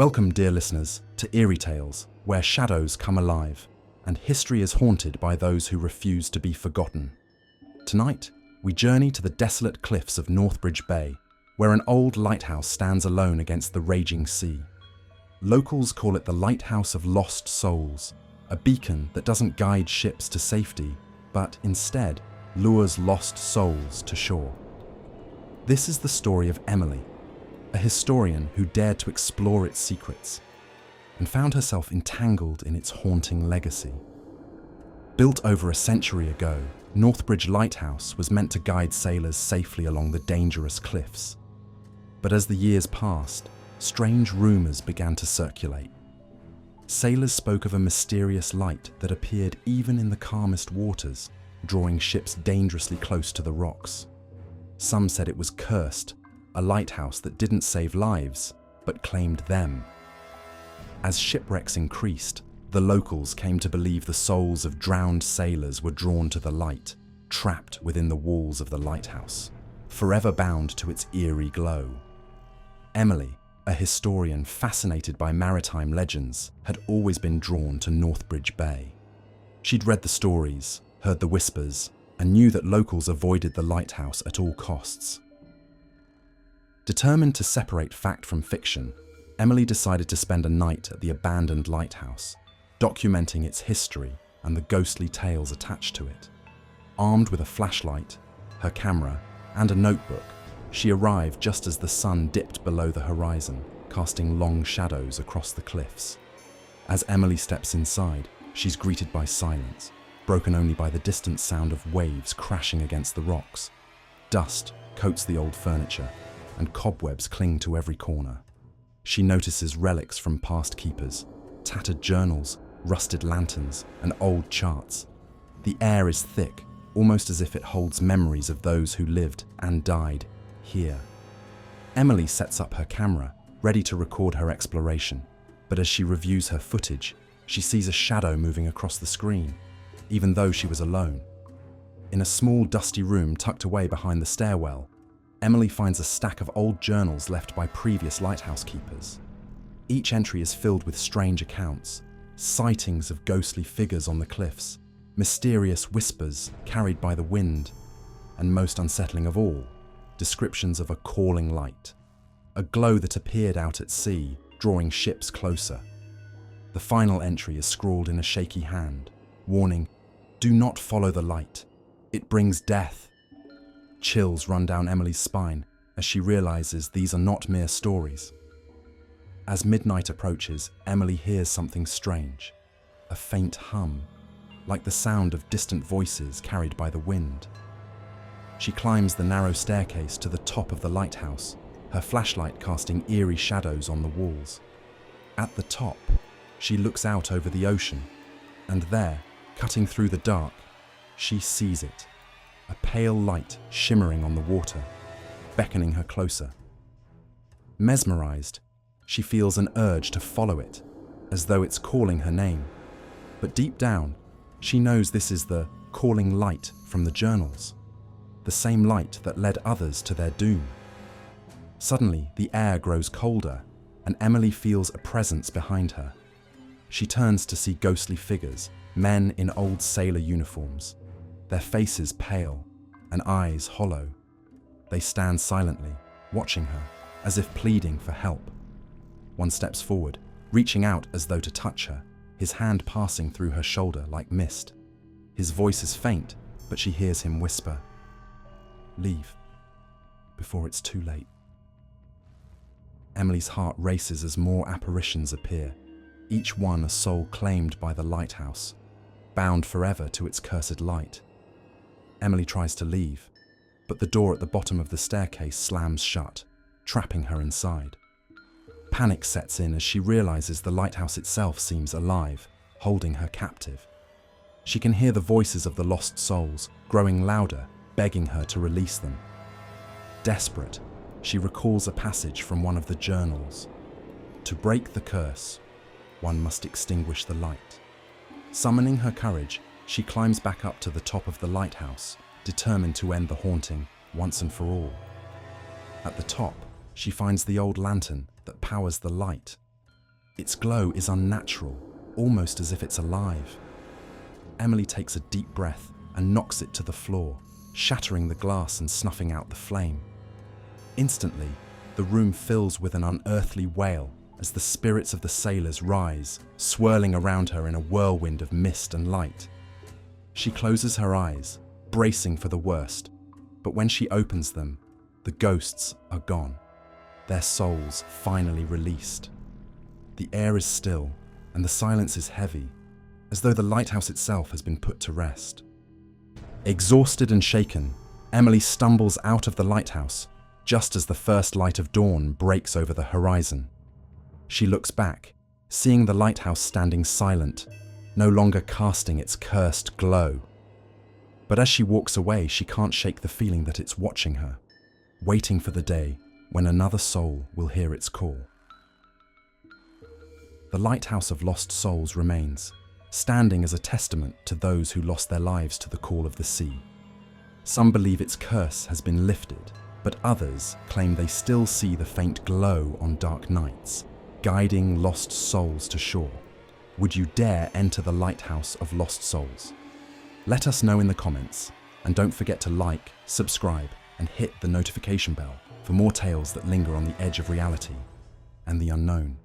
Welcome, dear listeners, to EerieTales, where shadows come alive and history is haunted by those who refuse to be forgotten. Tonight, we journey to the desolate cliffs of Northbridge Bay, where an old lighthouse stands alone against the raging sea. Locals call it the Lighthouse of Lost Souls, a beacon that doesn't guide ships to safety, but instead lures lost souls to shore. This is the story of Emily, a historian who dared to explore its secrets and found herself entangled in its haunting legacy. Built over a century ago, Northbridge Lighthouse was meant to guide sailors safely along the dangerous cliffs. But as the years passed, strange rumors began to circulate. Sailors spoke of a mysterious light that appeared even in the calmest waters, drawing ships dangerously close to the rocks. Some said it was cursed, a lighthouse that didn't save lives, but claimed them. As shipwrecks increased, the locals came to believe the souls of drowned sailors were drawn to the light, trapped within the walls of the lighthouse, forever bound to its eerie glow. Emily, a historian fascinated by maritime legends, had always been drawn to Northbridge Bay. She'd read the stories, heard the whispers, and knew that locals avoided the lighthouse at all costs. Determined to separate fact from fiction, Emily decided to spend a night at the abandoned lighthouse, documenting its history and the ghostly tales attached to it. Armed with a flashlight, her camera, and a notebook, she arrived just as the sun dipped below the horizon, casting long shadows across the cliffs. As Emily steps inside, she's greeted by silence, broken only by the distant sound of waves crashing against the rocks. Dust coats the old furniture, and cobwebs cling to every corner. She notices relics from past keepers, tattered journals, rusted lanterns, and old charts. The air is thick, almost as if it holds memories of those who lived and died here. Emily sets up her camera, ready to record her exploration, but as she reviews her footage, she sees a shadow moving across the screen, even though she was alone. In a small, dusty room tucked away behind the stairwell, Emily finds a stack of old journals left by previous lighthouse keepers. Each entry is filled with strange accounts, sightings of ghostly figures on the cliffs, mysterious whispers carried by the wind, and most unsettling of all, descriptions of a calling light, a glow that appeared out at sea, drawing ships closer. The final entry is scrawled in a shaky hand, warning, "Do not follow the light. It brings death." Chills run down Emily's spine as she realizes these are not mere stories. As midnight approaches, Emily hears something strange, a faint hum, like the sound of distant voices carried by the wind. She climbs the narrow staircase to the top of the lighthouse, her flashlight casting eerie shadows on the walls. At the top, she looks out over the ocean, and there, cutting through the dark, she sees it. A pale light shimmering on the water, beckoning her closer. Mesmerized, she feels an urge to follow it, as though it's calling her name. But deep down, she knows this is the calling light from the journals, the same light that led others to their doom. Suddenly, the air grows colder, and Emily feels a presence behind her. She turns to see ghostly figures, men in old sailor uniforms, their faces pale and eyes hollow. They stand silently, watching her, as if pleading for help. One steps forward, reaching out as though to touch her, his hand passing through her shoulder like mist. His voice is faint, but she hears him whisper, "Leave, before it's too late." Emily's heart races as more apparitions appear, each one a soul claimed by the lighthouse, bound forever to its cursed light. Emily tries to leave, but the door at the bottom of the staircase slams shut, trapping her inside. Panic sets in as she realizes the lighthouse itself seems alive, holding her captive. She can hear the voices of the lost souls, growing louder, begging her to release them. Desperate, she recalls a passage from one of the journals. To break the curse, one must extinguish the light. Summoning her courage, she climbs back up to the top of the lighthouse, determined to end the haunting once and for all. At the top, she finds the old lantern that powers the light, Its glow is unnatural, almost as if it's alive. Emily takes a deep breath and knocks it to the floor, shattering the glass and snuffing out the flame. Instantly, the room fills with an unearthly wail as the spirits of the sailors rise, swirling around her in a whirlwind of mist and light. She closes her eyes, bracing for the worst, but when she opens them, the ghosts are gone, their souls finally released. The air is still, and the silence is heavy, as though the lighthouse itself has been put to rest. Exhausted and shaken, Emily stumbles out of the lighthouse just as the first light of dawn breaks over the horizon. She looks back, seeing the lighthouse standing silent, no longer casting its cursed glow. But as she walks away, she can't shake the feeling that it's watching her, waiting for the day when another soul will hear its call. The Lighthouse of Lost Souls remains, standing as a testament to those who lost their lives to the call of the sea. Some believe its curse has been lifted, but others claim they still see the faint glow on dark nights, guiding lost souls to shore. Would you dare enter the Lighthouse of Lost Souls? Let us know in the comments, and don't forget to like, subscribe, and hit the notification bell for more tales that linger on the edge of reality and the unknown.